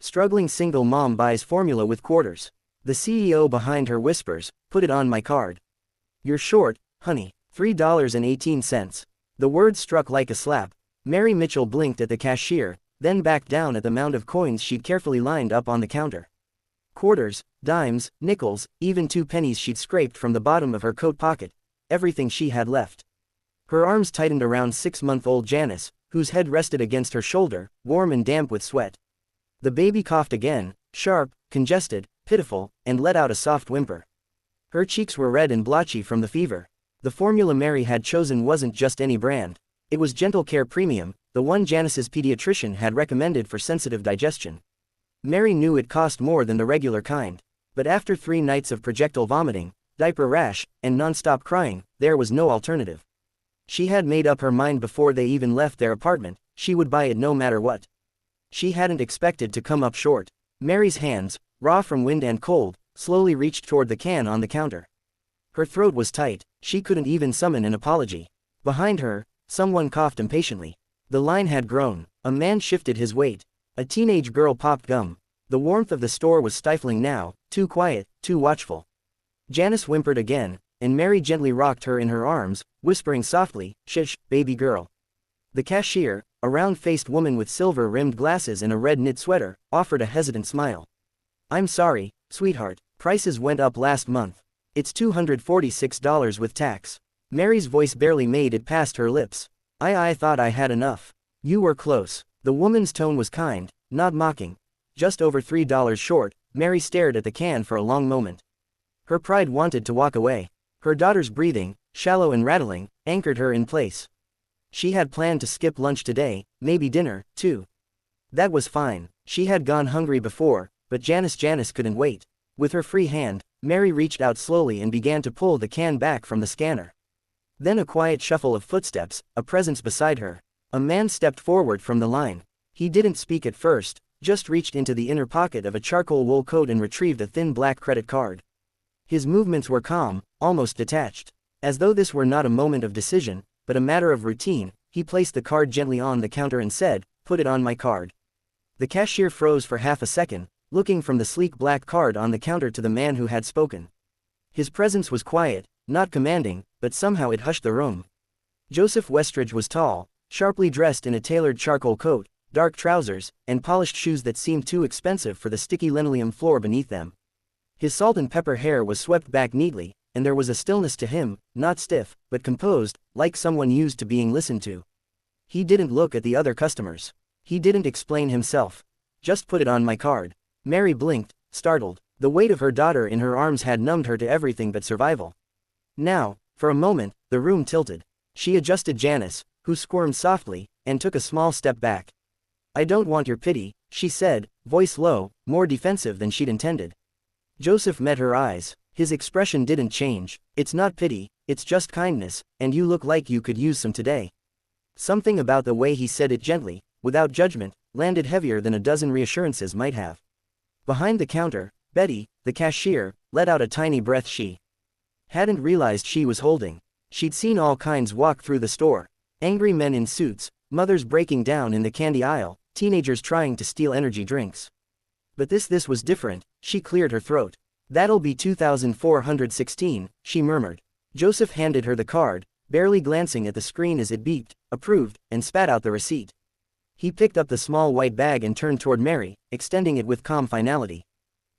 Struggling single mom buys formula with quarters. The CEO behind her whispers, "Put it on my card." "You're short, honey. $3.18. The word struck like a slap. Mary Mitchell blinked at the cashier, then backed down at the mound of coins she'd carefully lined up on the counter. Quarters, dimes, nickels, even 2 pennies she'd scraped from the bottom of her coat pocket. Everything she had left. Her arms tightened around 6-month-old Janice, whose head rested against her shoulder, warm and damp with sweat. The baby coughed again, sharp, congested, pitiful, and let out a soft whimper. Her cheeks were red and blotchy from the fever. The formula Mary had chosen wasn't just any brand. It was Gentle Care Premium, the one Janice's pediatrician had recommended for sensitive digestion. Mary knew it cost more than the regular kind. But after 3 nights of projectile vomiting, diaper rash, and non-stop crying, there was no alternative. She had made up her mind before they even left their apartment, she would buy it no matter what. She hadn't expected to come up short. Mary's hands, raw from wind and cold, slowly reached toward the can on the counter. Her throat was tight, she couldn't even summon an apology. Behind her, someone coughed impatiently. The line had grown. A man shifted his weight. A teenage girl popped gum. The warmth of the store was stifling now, too quiet, too watchful. Janice whimpered again, and Mary gently rocked her in her arms, whispering softly, "Shush, baby girl." The cashier, a round-faced woman with silver-rimmed glasses and a red knit sweater, offered a hesitant smile. "I'm sorry, sweetheart, prices went up last month. It's $246 with tax." Mary's voice barely made it past her lips. I thought I had enough." "You were close." The woman's tone was kind, not mocking. Just over $3 short. Mary stared at the can for a long moment. Her pride wanted to walk away. Her daughter's breathing, shallow and rattling, anchored her in place. She had planned to skip lunch today, maybe dinner, too. That was fine. She had gone hungry before, but Janice couldn't wait. With her free hand, Mary reached out slowly and began to pull the can back from the scanner. Then a quiet shuffle of footsteps, a presence beside her. A man stepped forward from the line. He didn't speak at first, just reached into the inner pocket of a charcoal wool coat and retrieved a thin black credit card. His movements were calm, almost detached. As though this were not a moment of decision, but a matter of routine, he placed the card gently on the counter and said, "Put it on my card." The cashier froze for half a second, looking from the sleek black card on the counter to the man who had spoken. His presence was quiet, not commanding, but somehow it hushed the room. Joseph Westridge was tall, sharply dressed in a tailored charcoal coat, dark trousers, and polished shoes that seemed too expensive for the sticky linoleum floor beneath them. His salt and pepper hair was swept back neatly, and there was a stillness to him, not stiff, but composed, like someone used to being listened to. He didn't look at the other customers. He didn't explain himself. "Just put it on my card." Mary blinked, startled. The weight of her daughter in her arms had numbed her to everything but survival. Now, for a moment, the room tilted. She adjusted Janice, who squirmed softly, and took a small step back. "I don't want your pity," she said, voice low, more defensive than she'd intended. Joseph met her eyes. His expression didn't change. "It's not pity, it's just kindness, and you look like you could use some today." Something about the way he said it gently, without judgment, landed heavier than a dozen reassurances might have. Behind the counter, Betty, the cashier, let out a tiny breath she hadn't realized she was holding. She'd seen all kinds walk through the store. Angry men in suits, mothers breaking down in the candy aisle, teenagers trying to steal energy drinks. But this was different. She cleared her throat. "That'll be $2,416, she murmured. Joseph handed her the card, barely glancing at the screen as it beeped, approved, and spat out the receipt. He picked up the small white bag and turned toward Mary, extending it with calm finality.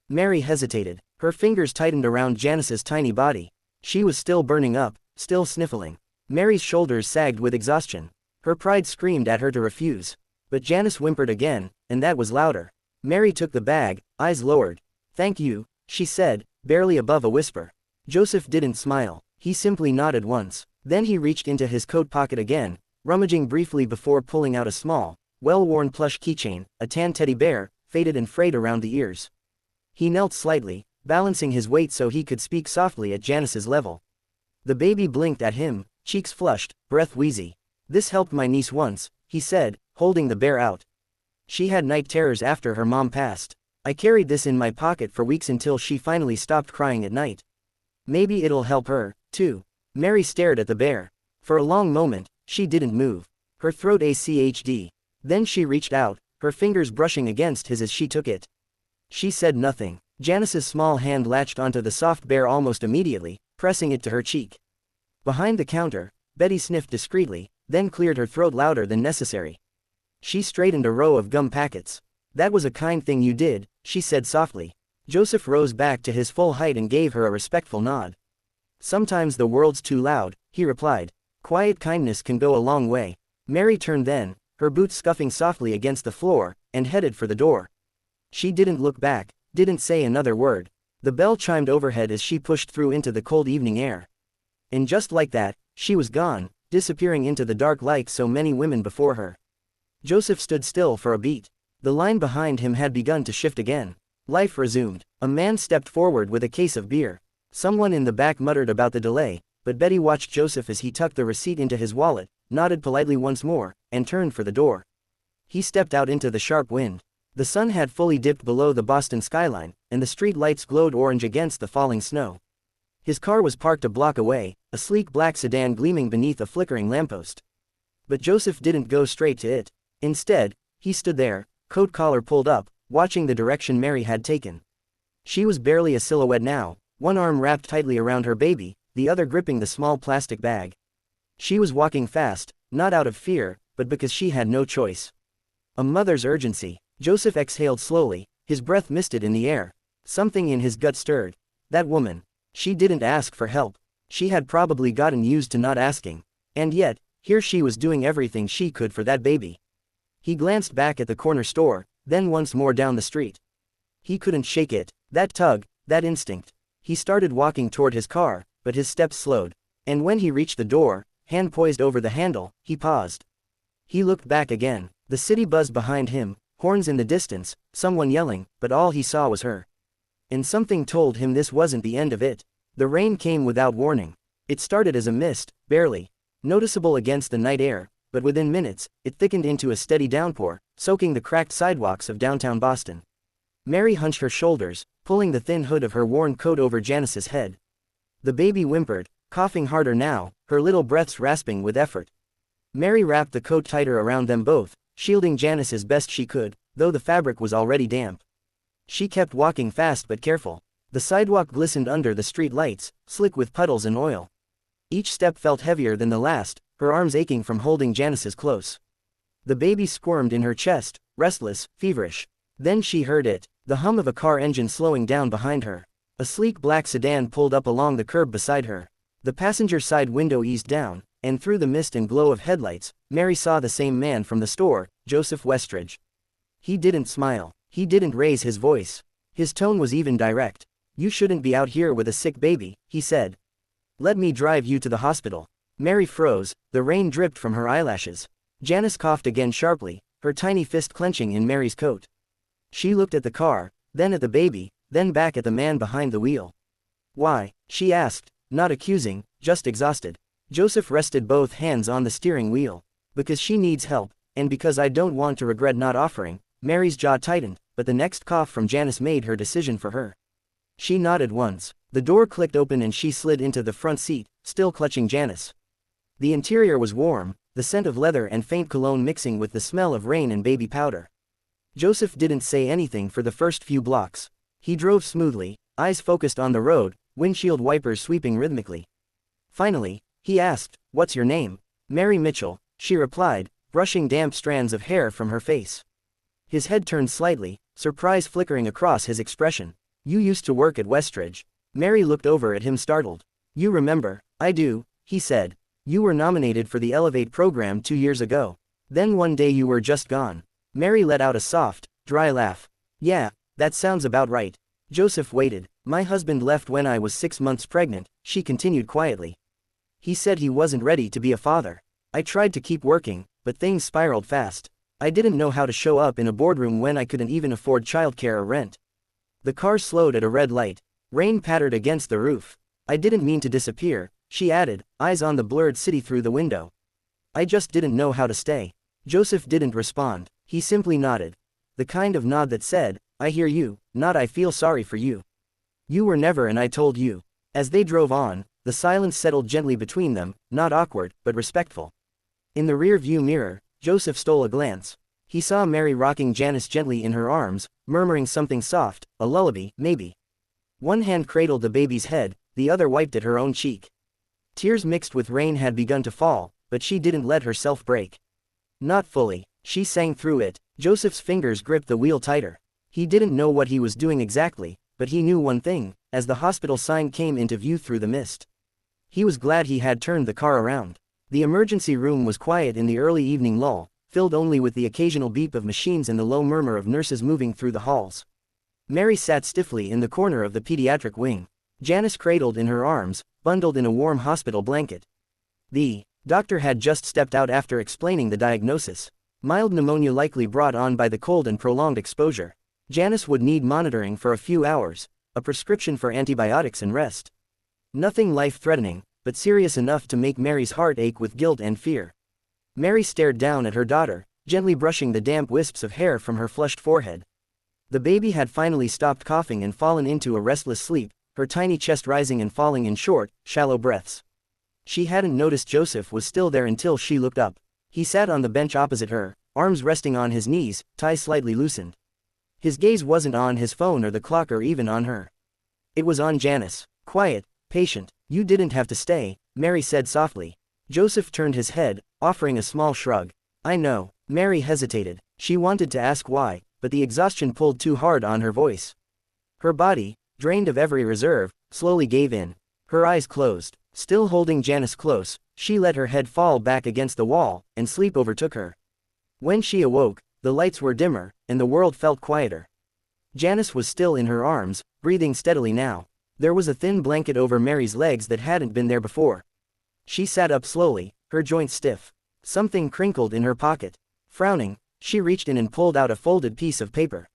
Mary hesitated. Her fingers tightened around Janice's tiny body. She was still burning up, still sniffling. Mary's shoulders sagged with exhaustion. Her pride screamed at her to refuse. But Janice whimpered again, and that was louder. Mary took the bag, eyes lowered. "Thank you," she said, barely above a whisper. Joseph didn't smile. He simply nodded once. Then he reached into his coat pocket again, rummaging briefly before pulling out a small, well-worn plush keychain, a tan teddy bear, faded and frayed around the ears. He knelt slightly, balancing his weight so he could speak softly at Janice's level. The baby blinked at him, cheeks flushed, breath wheezy. "This helped my niece once," he said, holding the bear out. "She had night terrors after her mom passed. I carried this in my pocket for weeks until she finally stopped crying at night. Maybe it'll help her, too." Mary stared at the bear. For a long moment, she didn't move. Her throat ached. Then she reached out, her fingers brushing against his as she took it. She said nothing. Janice's small hand latched onto the soft bear almost immediately, pressing it to her cheek. Behind the counter, Betty sniffed discreetly, then cleared her throat louder than necessary. She straightened a row of gum packets. "That was a kind thing you did," she said softly. Joseph rose back to his full height and gave her a respectful nod. "Sometimes the world's too loud," he replied. "Quiet kindness can go a long way." Mary turned then, her boots scuffing softly against the floor, and headed for the door. She didn't look back, didn't say another word. The bell chimed overhead as she pushed through into the cold evening air. And just like that, she was gone, disappearing into the dark like so many women before her. Joseph stood still for a beat. The line behind him had begun to shift again. Life resumed. A man stepped forward with a case of beer. Someone in the back muttered about the delay, but Betty watched Joseph as he tucked the receipt into his wallet, nodded politely once more, and turned for the door. He stepped out into the sharp wind. The sun had fully dipped below the Boston skyline, and the street lights glowed orange against the falling snow. His car was parked a block away, a sleek black sedan gleaming beneath a flickering lamppost. But Joseph didn't go straight to it. Instead, he stood there, coat collar pulled up, watching the direction Mary had taken. She was barely a silhouette now, one arm wrapped tightly around her baby, the other gripping the small plastic bag. She was walking fast, not out of fear, but because she had no choice. A mother's urgency. Joseph exhaled slowly, his breath misted in the air. Something in his gut stirred. That woman. She didn't ask for help. She had probably gotten used to not asking. And yet, here she was doing everything she could for that baby. He glanced back at the corner store, then once more down the street. He couldn't shake it, that tug, that instinct. He started walking toward his car, but his steps slowed. And when he reached the door, hand poised over the handle, he paused. He looked back again. The city buzzed behind him, horns in the distance, someone yelling, but all he saw was her. And something told him this wasn't the end of it. The rain came without warning. It started as a mist, barely noticeable against the night air, but within minutes, it thickened into a steady downpour, soaking the cracked sidewalks of downtown Boston. Mary hunched her shoulders, pulling the thin hood of her worn coat over Janice's head. The baby whimpered, coughing harder now, her little breaths rasping with effort. Mary wrapped the coat tighter around them both, shielding Janice as best she could, though the fabric was already damp. She kept walking fast but careful. The sidewalk glistened under the street lights, slick with puddles and oil. Each step felt heavier than the last, her arms aching from holding Janice's close. The baby squirmed in her chest, restless, feverish. Then she heard it, the hum of a car engine slowing down behind her. A sleek black sedan pulled up along the curb beside her. The passenger side window eased down, and through the mist and glow of headlights, Mary saw the same man from the store, Joseph Westridge. He didn't smile. He didn't raise his voice. His tone was even direct. "You shouldn't be out here with a sick baby," he said. "Let me drive you to the hospital." Mary froze, the rain dripped from her eyelashes. Janice coughed again sharply, her tiny fist clenching in Mary's coat. She looked at the car, then at the baby, then back at the man behind the wheel. "Why?" she asked, not accusing, just exhausted. Joseph rested both hands on the steering wheel. "Because she needs help, and because I don't want to regret not offering." Mary's jaw tightened, but the next cough from Janice made her decision for her. She nodded once. The door clicked open and she slid into the front seat, still clutching Janice. The interior was warm, the scent of leather and faint cologne mixing with the smell of rain and baby powder. Joseph didn't say anything for the first few blocks. He drove smoothly, eyes focused on the road, windshield wipers sweeping rhythmically. Finally, he asked, "What's your name?" "Mary Mitchell," she replied, brushing damp strands of hair from her face. His head turned slightly, surprise flickering across his expression. "You used to work at Westridge." Mary looked over at him startled. "You remember?" "I do," he said. "You were nominated for the Elevate program 2 years ago. Then one day you were just gone." Mary let out a soft, dry laugh. "Yeah, that sounds about right." Joseph waited. "My husband left when I was 6 months pregnant," she continued quietly. "He said he wasn't ready to be a father. I tried to keep working, but things spiraled fast. I didn't know how to show up in a boardroom when I couldn't even afford childcare or rent." The car slowed at a red light. Rain pattered against the roof. "I didn't mean to disappear," she added, eyes on the blurred city through the window. "I just didn't know how to stay." Joseph didn't respond. He simply nodded. The kind of nod that said, "I hear you," not "I feel sorry for you." "You were never and I told you." As they drove on, the silence settled gently between them, not awkward, but respectful. In the rear-view mirror, Joseph stole a glance. He saw Mary rocking Janice gently in her arms, murmuring something soft, a lullaby, maybe. One hand cradled the baby's head, the other wiped at her own cheek. Tears mixed with rain had begun to fall, but she didn't let herself break. Not fully. She sang through it. Joseph's fingers gripped the wheel tighter. He didn't know what he was doing exactly, but he knew one thing, as the hospital sign came into view through the mist. He was glad he had turned the car around. The emergency room was quiet in the early evening lull, filled only with the occasional beep of machines and the low murmur of nurses moving through the halls. Mary sat stiffly in the corner of the pediatric wing. Janice cradled in her arms, bundled in a warm hospital blanket. The doctor had just stepped out after explaining the diagnosis. Mild pneumonia likely brought on by the cold and prolonged exposure. Janice would need monitoring for a few hours, a prescription for antibiotics and rest. Nothing life-threatening, but serious enough to make Mary's heart ache with guilt and fear. Mary stared down at her daughter, gently brushing the damp wisps of hair from her flushed forehead. The baby had finally stopped coughing and fallen into a restless sleep, her tiny chest rising and falling in short, shallow breaths. She hadn't noticed Joseph was still there until she looked up. He sat on the bench opposite her, arms resting on his knees, tie slightly loosened. His gaze wasn't on his phone or the clock or even on her. It was on Janice. Quiet, patient. "You didn't have to stay," Mary said softly. Joseph turned his head, offering a small shrug. "I know." Mary hesitated. She wanted to ask why, but the exhaustion pulled too hard on her voice. Her body, drained of every reserve, slowly gave in. Her eyes closed. Still holding Janice close, she let her head fall back against the wall, and sleep overtook her. When she awoke, the lights were dimmer, and the world felt quieter. Janice was still in her arms, breathing steadily now. There was a thin blanket over Mary's legs that hadn't been there before. She sat up slowly, her joints stiff. Something crinkled in her pocket. Frowning, she reached in and pulled out a folded piece of paper.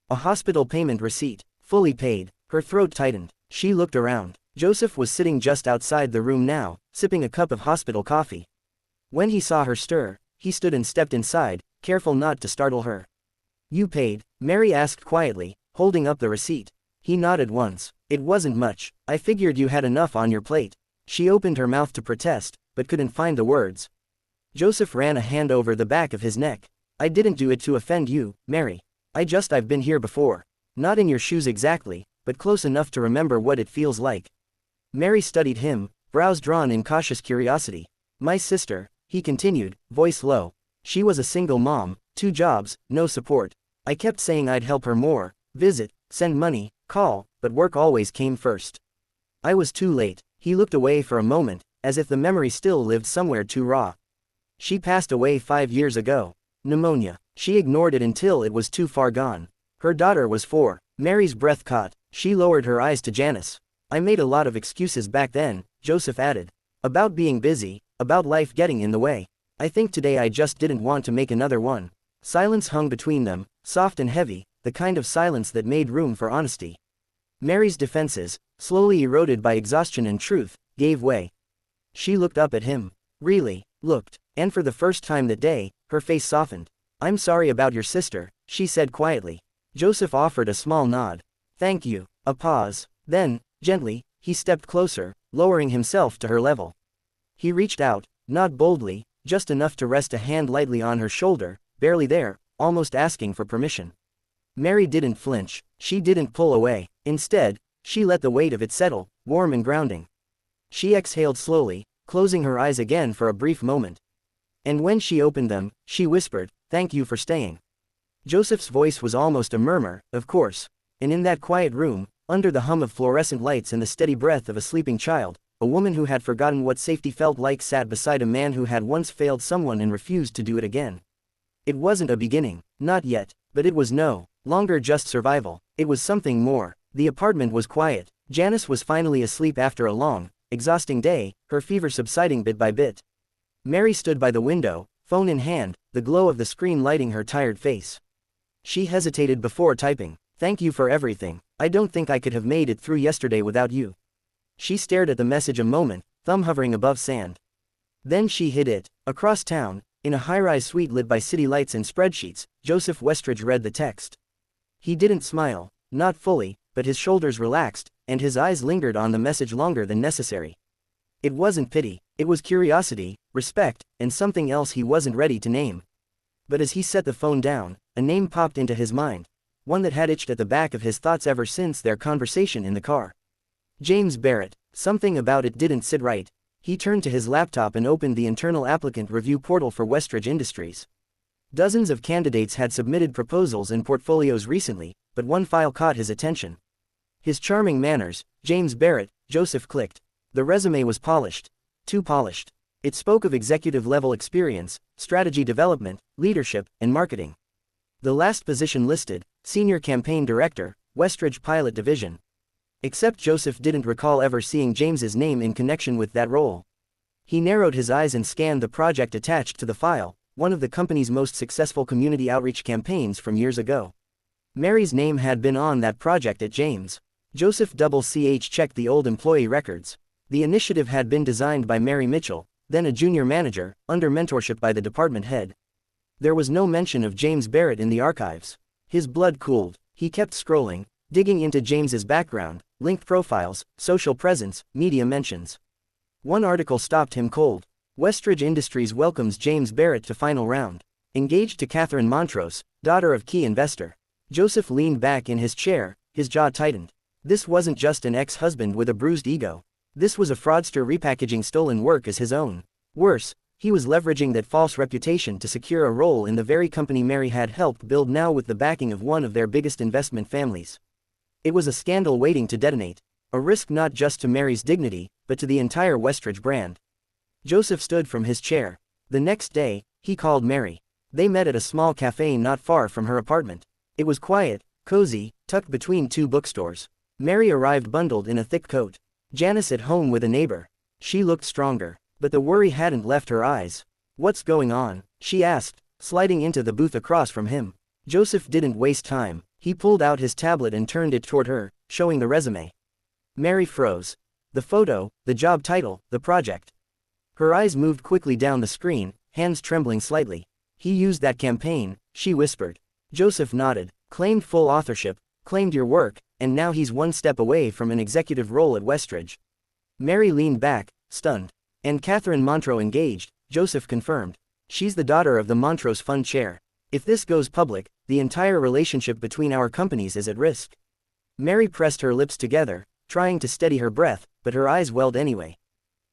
A hospital payment receipt, fully paid. Her throat tightened. She looked around. Joseph was sitting just outside the room now, sipping a cup of hospital coffee. When he saw her stir, he stood and stepped inside, careful not to startle her. "You paid?" Mary asked quietly, holding up the receipt. He nodded once. "It wasn't much. I figured you had enough on your plate." She opened her mouth to protest, but couldn't find the words. Joseph ran a hand over the back of his neck. "I didn't do it to offend you, Mary. I've been here before. Not in your shoes exactly, but close enough to remember what it feels like." Mary studied him, brows drawn in cautious curiosity. "My sister," he continued, voice low. "She was a single mom, 2 jobs, no support. I kept saying I'd help her more, visit, send money, call, but work always came first. I was too late." He looked away for a moment, as if the memory still lived somewhere too raw. "She passed away 5 years ago. Pneumonia." She ignored it until it was too far gone. Her daughter was 4. Mary's breath caught. She lowered her eyes to Janice. "I made a lot of excuses back then," Joseph added. "About being busy, about life getting in the way. I think today I just didn't want to make another one." Silence hung between them, soft and heavy, the kind of silence that made room for honesty. Mary's defenses, slowly eroded by exhaustion and truth, gave way. She looked up at him. Really, looked, and for the first time that day, her face softened. "I'm sorry about your sister," she said quietly. Joseph offered a small nod. "Thank you." A pause. Then, gently, he stepped closer, lowering himself to her level. He reached out, not boldly, just enough to rest a hand lightly on her shoulder, barely there, almost asking for permission. Mary didn't flinch. She didn't pull away. Instead, she let the weight of it settle, warm and grounding. She exhaled slowly, closing her eyes again for a brief moment. And when she opened them, she whispered, "Thank you for staying." Joseph's voice was almost a murmur, of course. And in that quiet room, under the hum of fluorescent lights and the steady breath of a sleeping child, a woman who had forgotten what safety felt like sat beside a man who had once failed someone and refused to do it again. It wasn't a beginning, not yet, but it was no longer just survival. It was something more. The apartment was quiet. Janice was finally asleep after a long, exhausting day, her fever subsiding bit by bit. Mary stood by the window, phone in hand, the glow of the screen lighting her tired face. She hesitated before typing, "Thank you for everything. I don't think I could have made it through yesterday without you." She stared at the message a moment, thumb hovering above sand. Then she hid it. Across town, in a high-rise suite lit by city lights and spreadsheets, Joseph Westridge read the text. He didn't smile, not fully, but his shoulders relaxed, and his eyes lingered on the message longer than necessary. It wasn't pity, it was curiosity, respect, and something else he wasn't ready to name. But as he set the phone down, a name popped into his mind. One that had itched at the back of his thoughts ever since their conversation in the car. James Barrett. Something about it didn't sit right. He turned to his laptop and opened the internal applicant review portal for Westridge Industries. Dozens of candidates had submitted proposals and portfolios recently, but one file caught his attention. His charming manners, James Barrett, Joseph clicked. The resume was polished. Too polished. It spoke of executive-level experience, strategy development, leadership, and marketing. The last position listed, Senior Campaign Director, Westridge Pilot Division. Except Joseph didn't recall ever seeing James's name in connection with that role. He narrowed his eyes and scanned the project attached to the file, one of the company's most successful community outreach campaigns from years ago. Mary's name had been on that project at James. Joseph checked the old employee records. The initiative had been designed by Mary Mitchell, then a junior manager, under mentorship by the department head. There was no mention of James Barrett in the archives. His blood cooled. He kept scrolling, digging into James's background, linked profiles, social presence, media mentions. One article stopped him cold. Westridge Industries welcomes James Barrett to final round. Engaged to Catherine Montrose, daughter of key investor. Joseph leaned back in his chair, his jaw tightened. This wasn't just an ex-husband with a bruised ego. This was a fraudster repackaging stolen work as his own. Worse, he was leveraging that false reputation to secure a role in the very company Mary had helped build, now with the backing of one of their biggest investment families. It was a scandal waiting to detonate. A risk not just to Mary's dignity, but to the entire Westridge brand. Joseph stood from his chair. The next day, he called Mary. They met at a small cafe not far from her apartment. It was quiet, cozy, tucked between two bookstores. Mary arrived bundled in a thick coat. Janice at home with a neighbor. She looked stronger, but the worry hadn't left her eyes. "What's going on?" she asked, sliding into the booth across from him. Joseph didn't waste time. He pulled out his tablet and turned it toward her, showing the resume. Mary froze. The photo, the job title, the project. Her eyes moved quickly down the screen, hands trembling slightly. "He used that campaign," she whispered. Joseph nodded. "Claimed full authorship, claimed your work, and now he's one step away from an executive role at Westridge." Mary leaned back, stunned. "And Catherine Montrose engaged," Joseph confirmed. "She's the daughter of the Montrose Fund chair. If this goes public, the entire relationship between our companies is at risk." Mary pressed her lips together, trying to steady her breath, but her eyes welled anyway.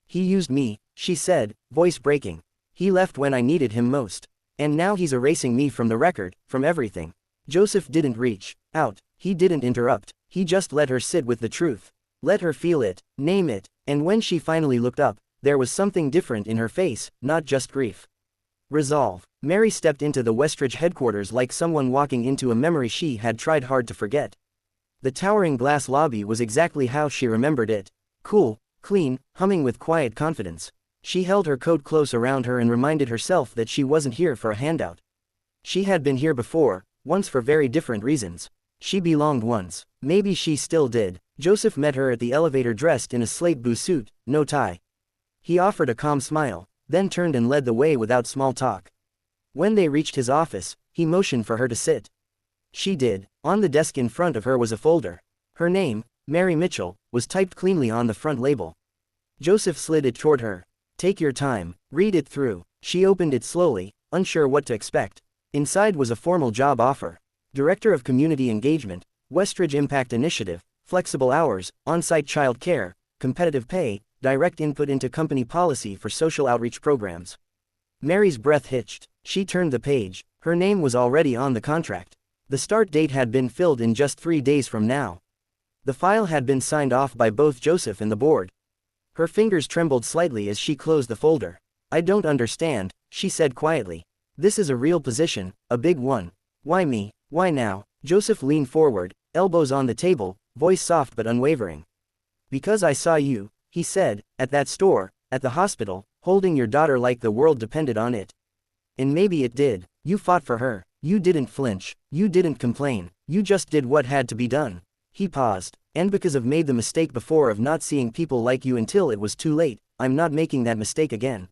"He used me," she said, voice breaking. "He left when I needed him most. And now he's erasing me from the record, from everything." Joseph didn't reach out. He didn't interrupt. He just let her sit with the truth. Let her feel it, name it, and when she finally looked up, there was something different in her face, not just grief. Resolve. Mary stepped into the Westridge headquarters like someone walking into a memory she had tried hard to forget. The towering glass lobby was exactly how she remembered it. Cool, clean, humming with quiet confidence. She held her coat close around her and reminded herself that she wasn't here for a handout. She had been here before, once for very different reasons. She belonged once. Maybe she still did. Joseph met her at the elevator dressed in a slate blue suit, no tie. He offered a calm smile, then turned and led the way without small talk. When they reached his office, he motioned for her to sit. She did. On the desk in front of her was a folder. Her name, Mary Mitchell, was typed cleanly on the front label. Joseph slid it toward her. "Take your time, read it through." She opened it slowly, unsure what to expect. Inside was a formal job offer. Director of Community Engagement, Westridge Impact Initiative, flexible hours, on-site child care, competitive pay, direct input into company policy for social outreach programs. Mary's breath hitched. She turned the page. Her name was already on the contract. The start date had been filled in just 3 days from now. The file had been signed off by both Joseph and the board. Her fingers trembled slightly as she closed the folder. "I don't understand," she said quietly. "This is a real position, a big one. Why me? Why now?" Joseph leaned forward, elbows on the table, voice soft but unwavering. "Because I saw you," he said, "at that store, at the hospital, holding your daughter like the world depended on it. And maybe it did. You fought for her. You didn't flinch. You didn't complain. You just did what had to be done." He paused. "And because I've made the mistake before of not seeing people like you until it was too late, I'm not making that mistake again."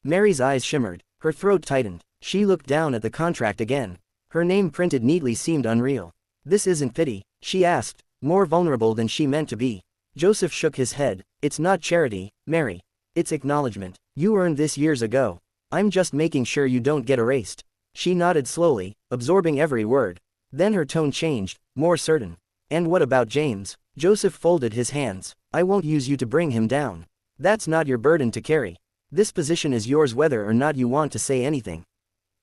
Mary's eyes shimmered. Her throat tightened. She looked down at the contract again. Her name printed neatly seemed unreal. "This isn't pity?" she asked, more vulnerable than she meant to be. Joseph shook his head. "It's not charity, Mary. It's acknowledgement. You earned this years ago. I'm just making sure you don't get erased." She nodded slowly, absorbing every word. Then her tone changed, more certain. And what about James? Joseph folded his hands. I won't use you to bring him down. That's not your burden to carry. This position is yours whether or not you want to say anything.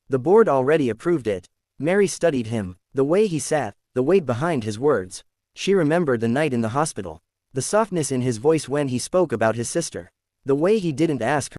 The board already approved it. Mary studied him, the way he sat, the weight behind his words. She remembered the night in the hospital. The softness in his voice when he spoke about his sister. The way he didn't ask